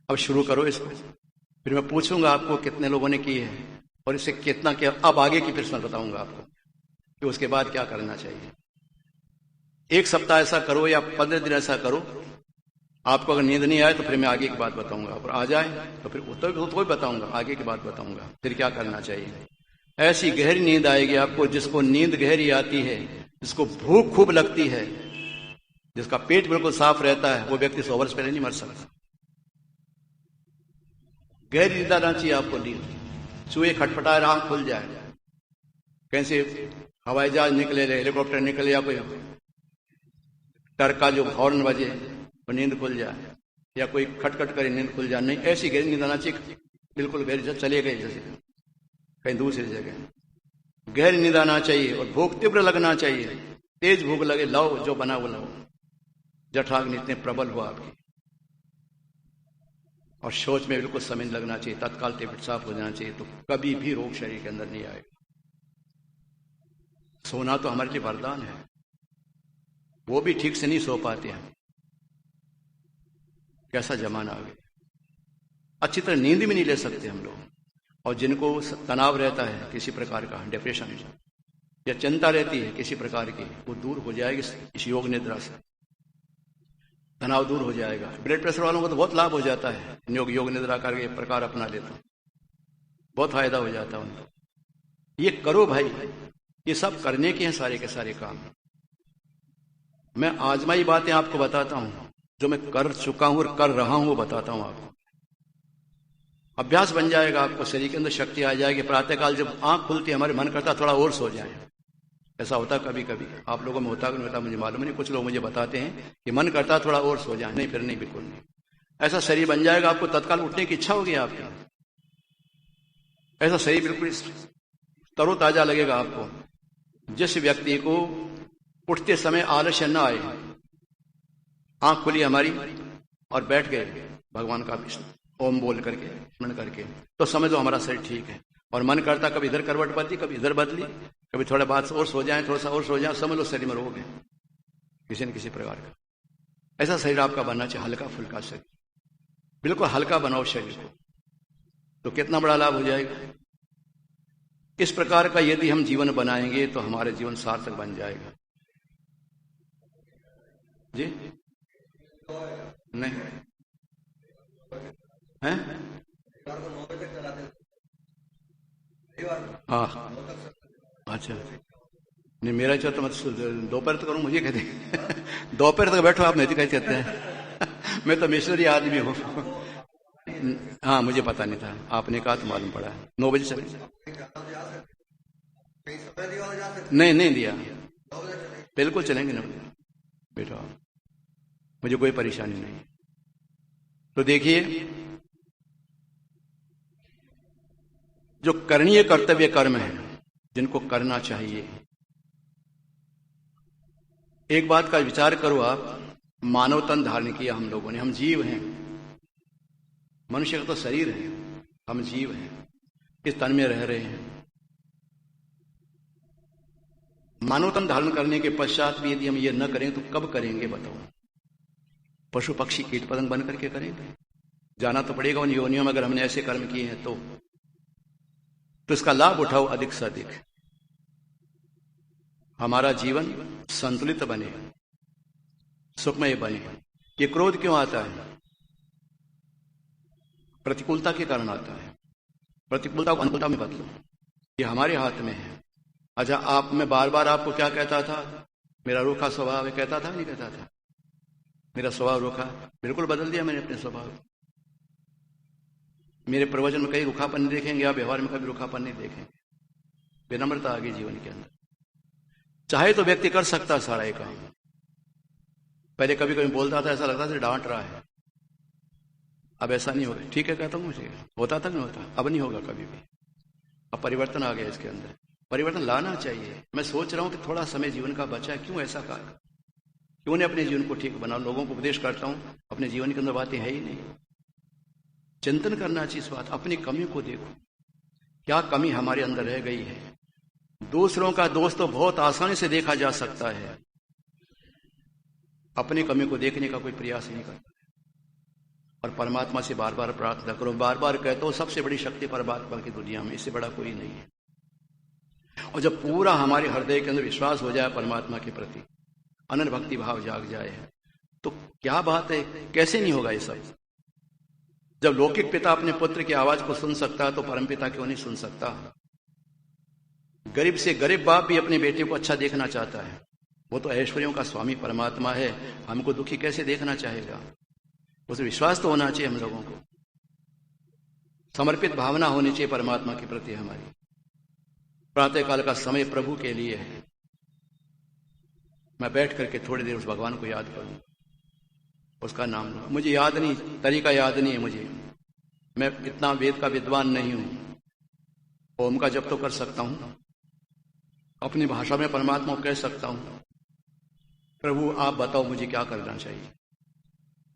अब शुरू करो इसको, फिर मैं पूछूंगा आपको कितने लोगों ने की है और इससे कितना किया। अब आगे की फिर मैं बताऊंगा आपको कि उसके बाद क्या करना चाहिए। 1 सप्ताह ऐसा करो या 15 दिन ऐसा करो, आपको अगर नींद नहीं आए तो फिर मैं आगे की बात बताऊंगा, और आ जाए तो फिर तो बताऊंगा, आगे की बात बताऊंगा फिर क्या करना चाहिए। ऐसी गहरी नींद आएगी आपको, जिसको नींद गहरी आती है, जिसको भूख खूब लगती है, जिसका पेट बिल्कुल साफ रहता है, वो व्यक्ति 100 वर्ष पहले नहीं मर सकता। गहरी नींद आना चाहिए आपको। नींद चूहे खटपटाए, आंख खुल जाए, कहीं से हवाई जहाज निकले, हेलीकॉप्टर निकले, या कोई ट्रक का जो हॉर्न बजे तो नींद खुल जाए, या कोई खटखट करे नींद खुल जाए। नहीं, ऐसी गहरी नींद आना चाहिए, बिल्कुल गहरी, चले गए जैसे कहीं दूसरी जगह। गहरी नींद आना चाहिए और भूख तीव्र लगना चाहिए, तेज भूख लगे, लाओ जो बना वो लाओ। जठराग्नि इतने प्रबल हुआ आपकी। और शौच में बिल्कुल समय लगना चाहिए, तत्काल पेट साफ हो जाना चाहिए, तो कभी भी रोग शरीर के अंदर नहीं आएगा। सोना तो हमारे लिए वरदान है, वो भी ठीक से नहीं सो पाते हम। कैसा जमाना आ गया, अच्छी तरह नींद भी नहीं ले सकते हम लोग। और जिनको तनाव रहता है किसी प्रकार का, डिप्रेशन या चिंता रहती है किसी प्रकार की, वो दूर हो जाएगी इस योग निद्रा से, तनाव दूर हो जाएगा। ब्लड प्रेशर वालों को तो बहुत लाभ हो जाता है, योग निद्रा करके एक प्रकार अपना लेता, बहुत फायदा हो जाता है उनको। ये करो भाई, ये सब करने के हैं सारे के सारे काम। मैं आजमाई बातें आपको बताता हूं, जो मैं कर चुका हूं और कर रहा हूं वो बताता हूं आपको। अभ्यास बन जाएगा, आपको शरीर के अंदर शक्ति आ जाएगी। प्रातःकाल जब आंख खुलती है, हमारे मन करता थोड़ा और सो जाए। ऐसा होता कभी कभी आप लोगों में, होता कि नहीं होता मुझे मालूम नहीं। कुछ लोग मुझे बताते हैं कि मन करता थोड़ा और सो जाए, नहीं फिर नहीं, बिल्कुल नहीं। ऐसा शरीर बन जाएगा, आपको तत्काल उठने की इच्छा होगी आपकी। ऐसा शरीर बिल्कुल तरोताजा लगेगा आपको। जिस व्यक्ति को उठते समय आलस्य न आए, आंख खुली हमारी और बैठ गए भगवान का ओम बोल करके, स्मरण करके, तो समझ लो हमारा शरीर ठीक है। और मन करता कभी इधर करवट बदली, कभी इधर बदली, कभी थोड़ा बात और सो जाए, थोड़ा सा और सो जाए, समझ लो शरीर में रोग है किसी न किसी प्रकार का। ऐसा शरीर आपका बनना चाहिए, हल्का फुल्का शरीर, बिल्कुल हल्का बनाओ शरीर को, तो कितना बड़ा लाभ हो जाएगा। इस प्रकार का यदि हम जीवन बनाएंगे तो हमारे जीवन सार्थक बन जाएगा। जी नहीं है, हाँ अच्छा, नहीं मेरा चाह तो मैं दोपहर तक करूँ, मुझे कहते दोपहर तक बैठो आप, नहीं कहते हैं मैं तो मिशनरी आदमी हूँ। हाँ मुझे पता नहीं था, आपने कहा तो मालूम पड़ा। 9 बजे चले, नहीं दिया, बिल्कुल चलेंगे 9 बजे बेटा, मुझे कोई परेशानी नहीं। तो देखिए, जो करणीय कर्तव्य कर्म है, जिनको करना चाहिए, एक बात का विचार करो आप। मानव तन धारण किया हम लोगों ने, हम जीव हैं, मनुष्य का तो शरीर है, हम जीव हैं, इस तन में रह रहे हैं। मानव तन धारण करने के पश्चात भी यदि हम ये न करें तो कब करेंगे बताओ? पशु पक्षी कीट पतंग बन करके करेंगे? जाना तो पड़ेगा उन योनियों में, अगर हमने ऐसे कर्म किए हैं तो इसका लाभ उठाओ अधिक से अधिक। हमारा जीवन संतुलित बने, सुखमय बने। ये क्रोध क्यों आता है? प्रतिकूलता के कारण आता है। प्रतिकूलता को अनुकूलता में बदलो, ये हमारे हाथ में है। अच्छा, आप मैं बार बार आपको क्या कहता था? मेरा रूखा स्वभाव है, कहता था नहीं कहता था? मेरा स्वभाव रूखा, बिल्कुल बदल दिया मैंने अपने स्वभाव। मेरे प्रवचन में कई रूखापन नहीं देखेंगे आप, व्यवहार में कभी रूखापन नहीं देखेंगे। विनम्रता आ गई जीवन के अंदर। चाहे तो व्यक्ति कर सकता है सारा काम। पहले कभी कभी बोलता था, ऐसा लगता था डांट रहा है, अब ऐसा नहीं होगा। ठीक है कहता हूं, मुझे होता था नहीं होता, अब नहीं होगा कभी भी। अब परिवर्तन आ गया इसके अंदर, परिवर्तन लाना चाहिए। मैं सोच रहा हूं कि थोड़ा समय जीवन का बचा है, क्यों ऐसा कर, क्यों नहीं अपने जीवन को ठीक बना। लोगों को उपदेश करता हूं, अपने जीवन के अंदर बातें है ही नहीं। चिंतन करना चाहिए इस बात, अपनी कमी को देखो, क्या कमी हमारे अंदर रह गई है। दूसरों का दोष तो बहुत आसानी से देखा जा सकता है, अपनी कमी को देखने का कोई प्रयास नहीं करता। और परमात्मा से बार बार प्रार्थना करो। बार बार कहता हूं, सबसे बड़ी शक्ति परमात्मा की दुनिया में, इससे बड़ा कोई नहीं है। और जब पूरा हमारे हृदय के अंदर विश्वास हो जाए परमात्मा के प्रति, अनन्य भक्ति भाव जाग जाए, तो क्या बात है, कैसे नहीं होगा ये सब? जब लौकिक पिता अपने पुत्र की आवाज को सुन सकता है तो परम पिता क्यों नहीं सुन सकता? गरीब से गरीब बाप भी अपने बेटे को अच्छा देखना चाहता है। वो तो ऐश्वर्यों का स्वामी परमात्मा है, हमको दुखी कैसे देखना चाहेगा? उसे विश्वास तो होना चाहिए, हम लोगों को समर्पित भावना होनी चाहिए परमात्मा के प्रति हमारी। प्रातःकाल का समय प्रभु के लिए है। मैं बैठ करके थोड़ी देर उस भगवान को याद करूं, उसका नाम लूं। मुझे याद नहीं, तरीका याद नहीं है मुझे, मैं इतना वेद का विद्वान नहीं हूं। ओम का जप तो कर सकता हूं, अपनी भाषा में परमात्मा को कह सकता हूं, प्रभु आप बताओ मुझे क्या करना चाहिए।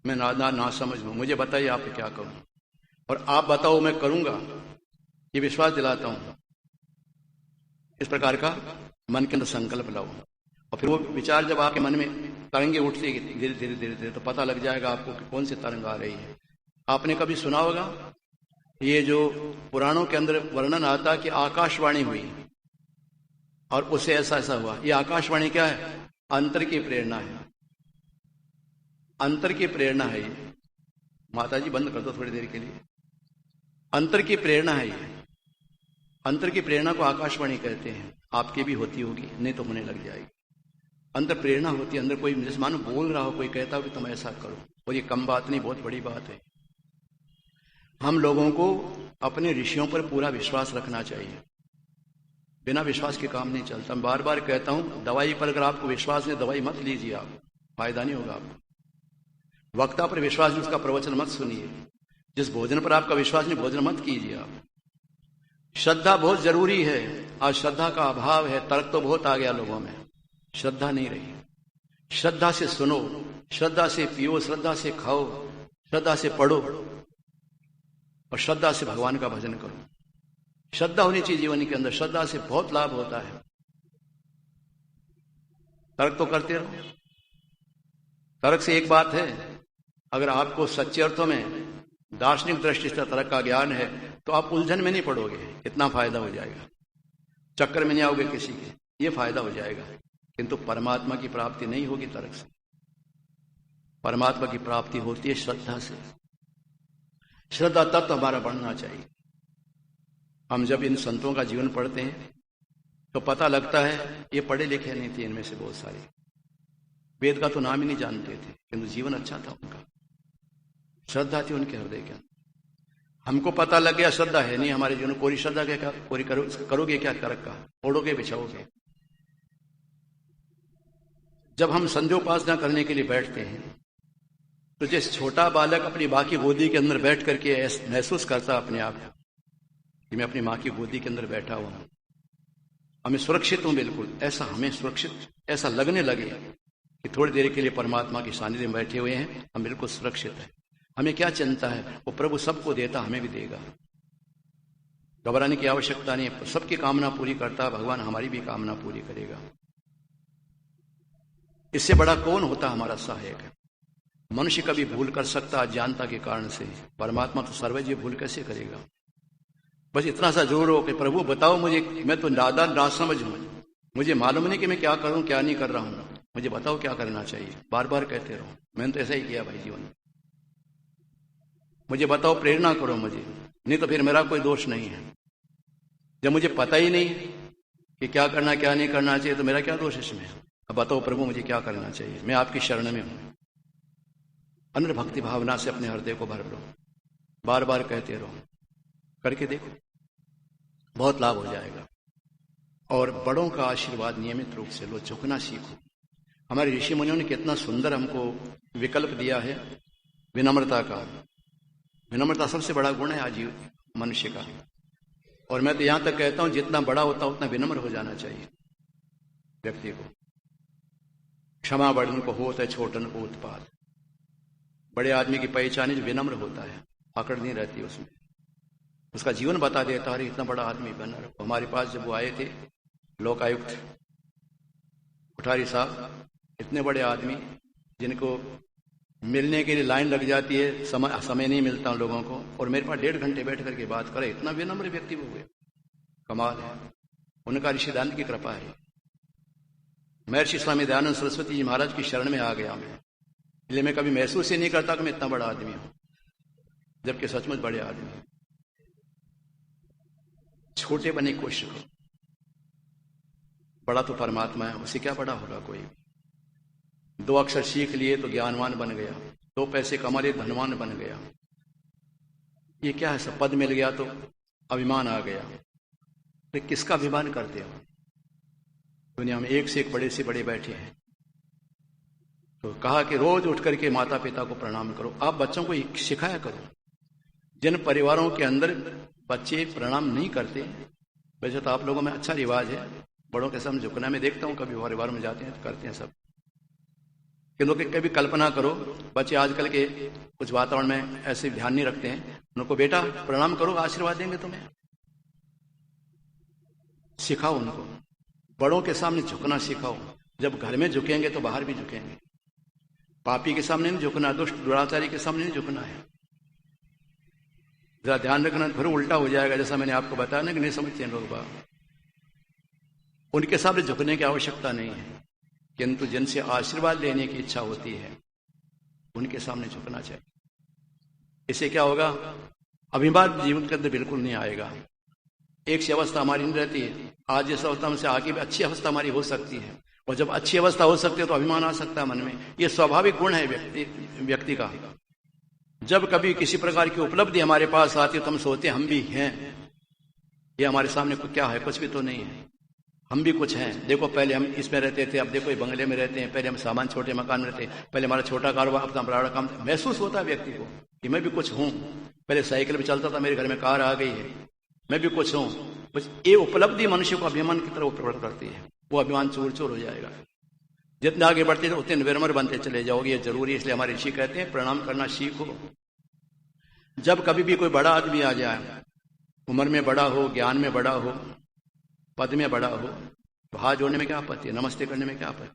मैं ना समझ हूं, मुझे बताइए आप क्या करूं, और आप बताओ मैं करूंगा, ये विश्वास दिलाता हूं। इस प्रकार का मन के अंदर संकल्प लाओ, और फिर वो विचार जब आपके मन में तरंगे उठती है धीरे धीरे धीरे धीरे, तो पता लग जाएगा आपको कि कौन सी तरंग आ रही है। आपने कभी सुना होगा ये जो पुराणों के अंदर वर्णन आता कि आकाशवाणी हुई और उससे ऐसा ऐसा हुआ। ये आकाशवाणी क्या है? अंतर की प्रेरणा है, अंतर की प्रेरणा है ये। माता जी बंद कर दो थोड़ी देर के लिए। अंतर की प्रेरणा है ये। अंतर की प्रेरणा को आकाशवाणी कहते हैं। आपकी भी होती होगी, नहीं तो होने लग जाएगी। अंतर प्रेरणा होती है, अंदर कोई जैसे मानो बोल रहा हो, कोई कहता हो कि तुम ऐसा करो। और ये कम बात नहीं, बहुत बड़ी बात है। हम लोगों को अपने ऋषियों पर पूरा विश्वास रखना चाहिए। बिना विश्वास के काम नहीं चलता। मैं बार बार कहता हूं, दवाई पर अगर आपको विश्वास नहीं, दवाई मत लीजिए, आप फायदा नहीं होगा आपको। वक्ता पर विश्वास नहीं, उसका प्रवचन मत सुनिए। जिस भोजन पर आपका विश्वास नहीं, भोजन मत कीजिए आप। श्रद्धा बहुत जरूरी है। आज श्रद्धा का अभाव है। तर्क तो बहुत आ गया लोगों में, श्रद्धा नहीं रही। श्रद्धा से सुनो, श्रद्धा से पियो, श्रद्धा से खाओ, श्रद्धा से पढ़ो, और श्रद्धा से भगवान का भजन करो। श्रद्धा होनी चाहिए जीवन के अंदर। श्रद्धा से बहुत लाभ होता है। तर्क तो करते रहो। तर्क से एक बात है, अगर आपको सच्चे अर्थों में दार्शनिक दृष्टि से तर्क का ज्ञान है तो आप उलझन में नहीं पड़ोगे, इतना फायदा हो जाएगा। चक्कर में नहीं आओगे किसी के, ये फायदा हो जाएगा। किंतु परमात्मा की प्राप्ति नहीं होगी तर्क से। परमात्मा की प्राप्ति होती है श्रद्धा से। श्रद्धा तत्व हमारा बढ़ना चाहिए। हम जब इन संतों का जीवन पढ़ते हैं तो पता लगता है ये पढ़े लिखे नहीं थे, इनमें से बहुत सारे वेद का तो नाम ही नहीं जानते थे, किंतु जीवन अच्छा था उनका। श्रद्धा थी उनके हृदय के अंदर। हमको पता लग गया श्रद्धा है नहीं हमारे जीवन। कोरी श्रद्धा क्या कोरी करोगे क्या? तर्क का ओढ़ोगे बिछाओगे। जब हम संध्योपासना करने के लिए बैठते हैं तो जैसे छोटा बालक अपनी माँ की गोदी के अंदर बैठ करके महसूस करता अपने आप कि मैं अपनी माँ की गोदी के अंदर बैठा हुआ हूं, हमें सुरक्षित हूं, बिल्कुल ऐसा हमें सुरक्षित ऐसा लगने लगे कि थोड़ी देर के लिए परमात्मा की सानिध्य में बैठे हुए हैं, हम बिल्कुल सुरक्षित हैं। हमें क्या चिंता है? वो प्रभु सबको देता, हमें भी देगा। घबराने की आवश्यकता नहीं है। सबकी कामना पूरी करता भगवान, हमारी भी कामना पूरी करेगा। इससे बड़ा कौन होता हमारा सहायक? मनुष्य कभी भूल कर सकता अज्ञानता के कारण से, परमात्मा तो सर्वज्ञ भूल कैसे करेगा? बस इतना सा जोर हो कि प्रभु बताओ मुझे, मैं तो नादान ना समझ हूं, मुझे मालूम नहीं कि मैं क्या करूं क्या नहीं कर रहा हूं, मुझे बताओ क्या करना चाहिए। बार बार कहते रहो। मैंने तो ऐसा ही किया भाई जीवन में। मुझे बताओ, प्रेरणा करो मुझे, नहीं तो फिर मेरा कोई दोष नहीं है। जब मुझे पता ही नहीं कि क्या करना क्या नहीं करना चाहिए तो मेरा क्या दोष इसमें? अब बताओ प्रभु मुझे क्या करना चाहिए, मैं आपकी शरण में हूं। अंदर भक्ति भावना से अपने हृदय को भर लो, बार बार कहते रहो, करके देखो, बहुत लाभ हो जाएगा। और बड़ों का आशीर्वाद नियमित रूप से लो, झुकना सीखो। हमारे ऋषि मुनियों ने कितना सुंदर हमको विकल्प दिया है विनम्रता का। विनम्रता सबसे बड़ा गुण है आज मनुष्य का। और मैं तो यहां तक कहता हूं, जितना बड़ा होता उतना विनम्र हो जाना चाहिए व्यक्ति को। क्षमा बड़न को होता है, छोटन को उत्पाद। बड़े आदमी की पहचान है जो विनम्र होता है, आकड़ नहीं रहती उसमें। उसका जीवन बता देता है, इतना बड़ा आदमी बना रहो। हमारे पास जब वो आए थे लोकायुक्त कोठारी साहब, इतने बड़े आदमी जिनको मिलने के लिए लाइन लग जाती है, समय नहीं मिलता उन लोगों को, और मेरे पास 1.5 घंटे बैठ करके बात करे, इतना विनम्र व्यक्ति हो गए। कमाल है, उनका ऋषि दयानंद की कृपा है। महर्षि स्वामी दयानंद सरस्वती जी महाराज की शरण में आ गया मैं। इसलिए मैं कभी महसूस ही नहीं करता कि मैं इतना बड़ा आदमी हूं, जबकि सचमुच बड़े आदमी हूं। छोटे बनने की कोशिश करो। बड़ा तो परमात्मा है, उससे क्या बड़ा होगा कोई। 2 अक्षर सीख लिए तो ज्ञानवान बन गया, 2 पैसे कमा लिए धनवान बन गया। ये क्या है, सब पद मिल गया तो अभिमान आ गया। तो किसका अभिमान करते हो? दुनिया में एक से एक बड़े से बड़े बैठे हैं। तो कहा कि रोज उठ करके माता पिता को प्रणाम करो। आप बच्चों को सिखाया करो। जिन परिवारों के अंदर बच्चे प्रणाम नहीं करते, वैसे तो आप लोगों में अच्छा रिवाज है बड़ों के सामने झुकना। मैं देखता हूं कभी परिवार में जाते हैं तो करते हैं सब, कि लोग कभी कल्पना करो बच्चे आजकल के कुछ वातावरण में ऐसे ध्यान नहीं रखते हैं, उनको बेटा प्रणाम करो आशीर्वाद देंगे तुम्हें। सिखाओ उनको, बड़ों के सामने झुकना सिखाओ। जब घर में झुकेंगे तो बाहर भी झुकेंगे। पापी के सामने नहीं झुकना, दुष्ट दुराचारी के सामने नहीं झुकना है। जरा ध्यान रखना, फिर उल्टा हो जाएगा, जैसा मैंने आपको बताया ना कि नहीं समझते हैं लोग बात। उनके सामने झुकने की आवश्यकता नहीं है, किंतु जिनसे आशीर्वाद लेने की इच्छा होती है उनके सामने झुकना चाहिए। इससे क्या होगा, अभिमान जीवन के अंदर बिल्कुल नहीं आएगा। एक सी अवस्था हमारी नहीं रहती है। आज इस अवस्था में से आगे भी अच्छी अवस्था हमारी हो सकती है, और जब अच्छी अवस्था हो सकती है तो अभिमान आ सकता है मन में। यह स्वाभाविक गुण है व्यक्ति का। जब कभी किसी प्रकार की उपलब्धि हमारे पास आती है तो हम सोचते हैं हम भी हैं। ये हमारे सामने क्या है, कुछ भी तो नहीं है, हम भी कुछ हैं। देखो पहले हम इसमें रहते थे, अब देखो ये बंगले में रहते हैं। पहले हम सामान छोटे मकान में रहते हैं, पहले हमारा छोटा कारोबार, अपना बड़ा काम। महसूस होता है व्यक्ति को कि मैं भी कुछ हूं। पहले साइकिल में चलता था, मेरे घर में कार आ गई है, मैं भी कुछ हूं। बस ये उपलब्धि मनुष्य को अभिमान की तरफ प्रवृत्त करती है। वो अभिमान चूर चूर हो जाएगा। जितने आगे बढ़ते थे उतने विनम्र बनते चले जाओगे। ये जरूरी है, इसलिए हमारे ऋषि कहते हैं प्रणाम करना सीखो। जब कभी भी कोई बड़ा आदमी आ जाए, उम्र में बड़ा हो, ज्ञान में बड़ा हो, पद में बड़ा हो, तो हाथ जोड़ने में क्या आपत्ति है, नमस्ते करने में क्या आपत्ति है।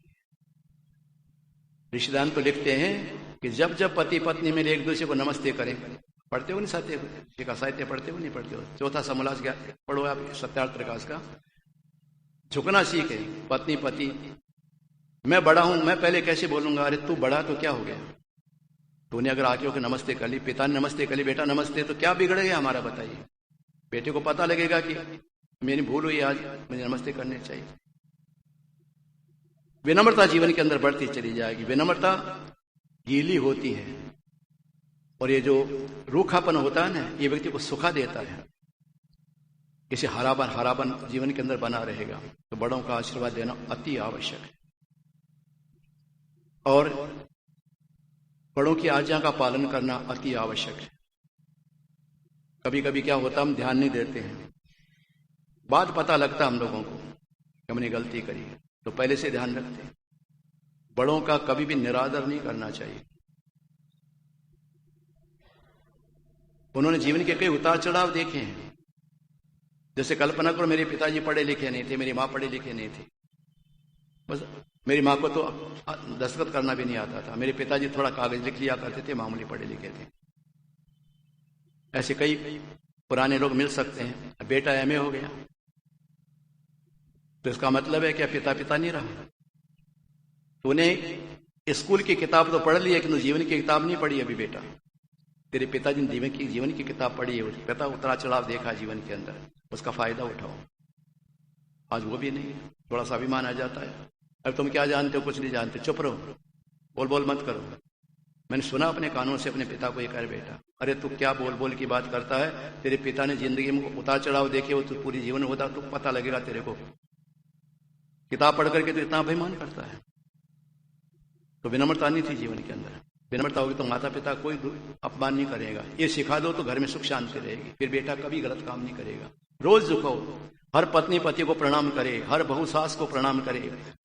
ऋषिदान तो लिखते हैं कि जब जब पति पत्नी में एक दूसरे को नमस्ते करें। पढ़ते हो नहीं साहित्य का, साहित्य पढ़ते हो नहीं पढ़ते हो? चौथा समोल्लास पढ़ो आप, सत्यार्थ प्रकाश का। झुकना सीखे, पत्नी पति। मैं बड़ा हूं, मैं पहले कैसे बोलूंगा, अरे तू बड़ा तो क्या हो गया, तूने अगर आके होकर नमस्ते कर ली, पिता ने नमस्ते कर ली, बेटा नमस्ते, तो क्या बिगड़ गया हमारा, बताइए। बेटे को पता लगेगा कि मेरी भूल हुई, आज मुझे नमस्ते करने चाहिए। विनम्रता जीवन के अंदर बढ़ती चली जाएगी। विनम्रता गीली होती है, और ये जो रूखापन होता है ना, ये व्यक्ति को सुखा देता है। इसे हरापन जीवन के अंदर बना रहेगा। तो बड़ों का आशीर्वाद देना अति आवश्यक है, और बड़ों की आज्ञा का पालन करना अति आवश्यक है। कभी कभी क्या होता, हम ध्यान नहीं देते हैं, बाद पता लगता हम लोगों को कि हमने गलती करी है, तो पहले से ध्यान रखते हैं। बड़ों का कभी भी निरादर नहीं करना चाहिए। उन्होंने जीवन के कई उतार चढ़ाव देखे हैं। जैसे कल्पना करो, मेरे पिताजी पढ़े लिखे नहीं थे, मेरी माँ पढ़े लिखे नहीं थे। बस मेरी माँ को तो दस्तखत करना भी नहीं आता था, मेरे पिताजी थोड़ा कागज लिख लिया करते थे, मामूली पढ़े लिखे थे। ऐसे कई पुराने लोग मिल सकते हैं। बेटा एमए हो गया तो इसका मतलब है कि पिता पिता नहीं रहा। तूने स्कूल की किताब तो पढ़ ली है, किंतु जीवन की किताब नहीं पढ़ी अभी बेटा। तेरे पिताजी ने जीवन की किताब पढ़ी है, पिता उतरा चढ़ाव देखा जीवन के अंदर, उसका फायदा उठाओ। आज वो भी नहीं है, थोड़ा सा अभिमान आ जाता है। अब तुम क्या जानते हो, कुछ नहीं जानते, चुप रहो, बोल बोल मत करो। मैंने सुना अपने कानों से अपने पिता को, ये कर बेटा, अरे तू क्या बोल बोल की बात करता है, तेरे पिता ने जिंदगी में उतार चढ़ाव देखे, वो तो पूरी जीवन होता तो पता लगेगा तेरे को। किताब पढ़ करके तो इतना अभिमान करता है। तो विनम्रता नहीं थी जीवन के अंदर। विनम्रता होगी तो माता पिता कोई अपमान नहीं करेगा। ये सिखा दो तो घर में सुख शांति रहेगी, फिर बेटा कभी गलत काम नहीं करेगा। रोज झुको, हर पत्नी पति को प्रणाम करे, हर बहू सास को प्रणाम करे,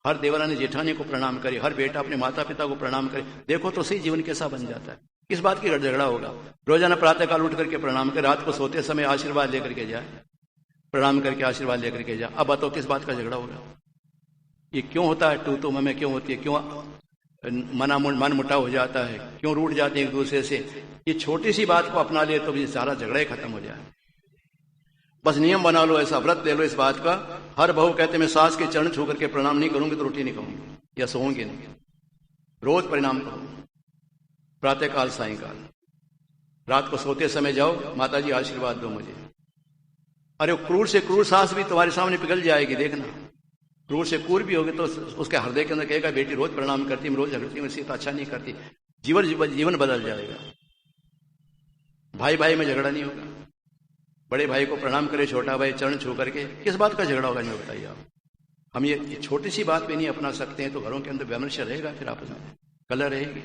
हर देवरानी जेठानी को प्रणाम करे, हर बेटा अपने माता पिता को प्रणाम करे। देखो तो सही जीवन कैसा बन जाता है। किस बात की झगड़ा होगा। रोजाना प्रातः काल उठ करके प्रणाम करे, रात को सोते समय आशीर्वाद लेकर के जाए, प्रणाम करके आशीर्वाद लेकर के जाए। अब बताओ किस बात का झगड़ा होगा। ये क्यों होता है, तू तो मैं क्यों होती है, क्यों मन मुटाव हो जाता है, क्यों रूठ जाते हैं एक दूसरे से। ये छोटी सी बात को अपना ले तो ये सारा झगड़ा ही खत्म हो जाए। बस नियम बना लो, ऐसा व्रत ले लो इस बात का। हर बहू कहते मैं सास के चरण छू करके प्रणाम नहीं करूंगी तो रोटी नहीं खाऊंगी या सोऊंगी नहीं। रोज परिणाम करो, प्रातःकाल सायंकाल। रात को सोते समय जाओ, माता जी आशीर्वाद दो मुझे। अरे वो क्रूर से क्रूर सांस भी तुम्हारे सामने पिघल जाएगी, देखना। क्रूर से क्रूर भी होगी तो उसके हृदय के अंदर कहेगा बेटी रोज प्रणाम करती, मैं रोज झगड़ती हूँ, इससे तो अच्छा नहीं करती। जीवन बदल जाएगा। भाई भाई में झगड़ा नहीं होगा। बड़े भाई को प्रणाम करे छोटा भाई चरण छू करके, किस बात का झगड़ा होगा, नहीं बताइए आप। हम ये छोटी सी बात भी नहीं अपना सकते हैं तो घरों के अंदर वैमनस्य रहेगा, फिर आपस में कलह रहेगी।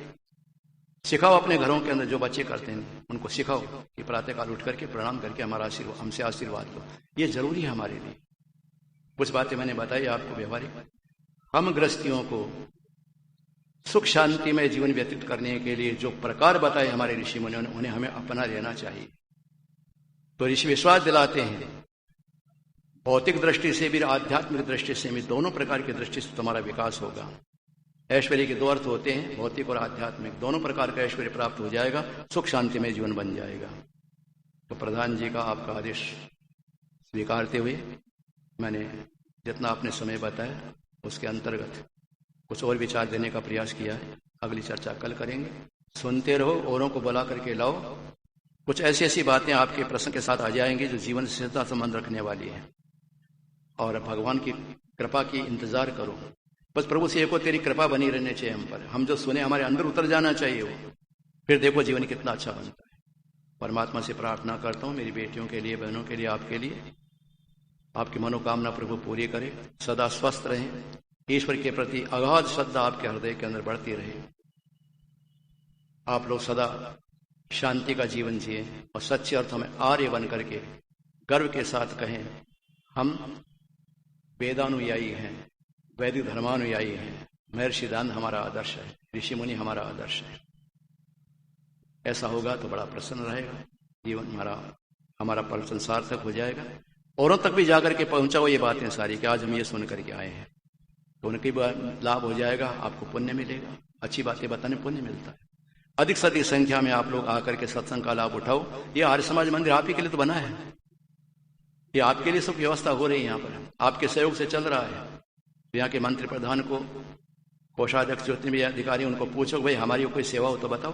सिखाओ अपने घरों के अंदर, जो बच्चे करते हैं उनको सिखाओ कि प्रातःकाल उठ करके प्रणाम करके हमारा आशीर्वाद, हमसे आशीर्वाद लो। ये जरूरी है हमारे लिए। कुछ बातें मैंने बताई आपको व्यवहारिक। हम गृहस्थियों को सुख शांति में जीवन व्यतीत करने के लिए जो प्रकार बताए हमारे ऋषि मुनियों ने, उन्हें हमें अपना लेना चाहिए। तो ऋषि विश्वास दिलाते हैं भौतिक दृष्टि से भी आध्यात्मिक दृष्टि से भी, दोनों प्रकार की दृष्टि से तुम्हारा विकास होगा। ऐश्वर्य के दो अर्थ होते हैं, भौतिक और आध्यात्मिक। दोनों प्रकार का ऐश्वर्य प्राप्त हो जाएगा, सुख शांति में जीवन बन जाएगा। तो प्रधान जी का आपका आदेश स्वीकारते हुए मैंने जितना आपने समय बताया उसके अंतर्गत कुछ और विचार देने का प्रयास किया है। अगली चर्चा कल करेंगे। सुनते रहो, औरों को बुला करके लाओ। कुछ ऐसी ऐसी बातें आपके प्रसंग के साथ आ जाएंगी जो जीवन से सीधा संबंध रखने वाली है। और भगवान की कृपा की इंतजार करो। बस प्रभु से एको तेरी कृपा बनी रहनी चाहिए हम पर। हम जो सुने हमारे अंदर उतर जाना चाहिए वो, फिर देखो जीवन कितना अच्छा बनता है। परमात्मा से प्रार्थना करता हूँ मेरी बेटियों के लिए, बहनों के लिए, आपके लिए, आपकी मनोकामना प्रभु पूरी करे। सदा स्वस्थ रहें, ईश्वर के प्रति अगाध श्रद्धा आपके हृदय के अंदर बढ़ती रहे। आप लोग सदा शांति का जीवन जिए और सच्चे अर्थों में आर्य बन करके गर्व के साथ कहें हम वेदानुयायी हैं, वैदिक धर्मानुयायी हैं। महर्षि दान हमारा आदर्श है, ऋषि मुनि हमारा आदर्श है। ऐसा होगा तो बड़ा प्रसन्न रहेगा जीवन, हमारा प्रवचन सार्थक हो जाएगा। औरों तक भी जाकर के पहुंचाओ ये बातें सारी कि आज हम ये सुन करके आए हैं, तो उनकी लाभ हो जाएगा, आपको पुण्य मिलेगा। अच्छी बातें बताने पुण्य मिलता है। अधिक से अधिक संख्या में आप लोग आकर के सत्संग का लाभ उठाओ। ये आर्य समाज मंदिर आप ही के लिए तो बना है, ये आपके लिए सब व्यवस्था हो रही है, यहाँ पर आपके सहयोग से चल रहा है। यहाँ के मंत्री प्रधान को, कोषाध्यक्ष जितने भी अधिकारी, उनको पूछो भाई हमारी कोई सेवा हो तो बताओ,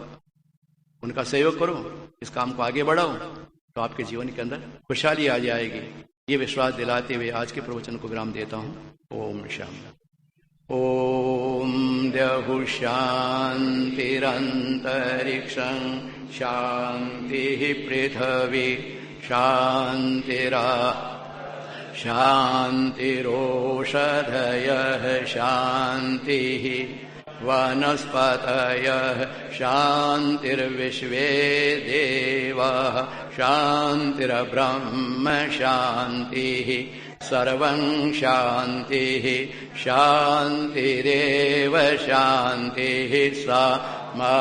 उनका सहयोग करो, इस काम को आगे बढ़ाओ, तो आपके जीवन के अंदर खुशहाली आ जाएगी। ये विश्वास दिलाते हुए आज के प्रवचन को विराम देता हूँ। ओम शांति। ओम द्यहुः शान्तिरन्तरिक्षं शान्तिः पृथिवी शान्तिरोषधयः शान्तिः वनस्पतयः शान्तिर्विश्वे देवाः शान्तिर्ब्रह्म शान्तिः सर्वं शान्तिः शान्तिरेव शान्तिः सा मा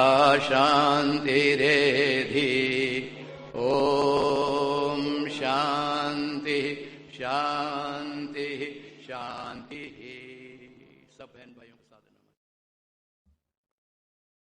शान्तिरेधि। ॐ शान्तिः शान्तिः शान्तिः। सब बहन भाइयों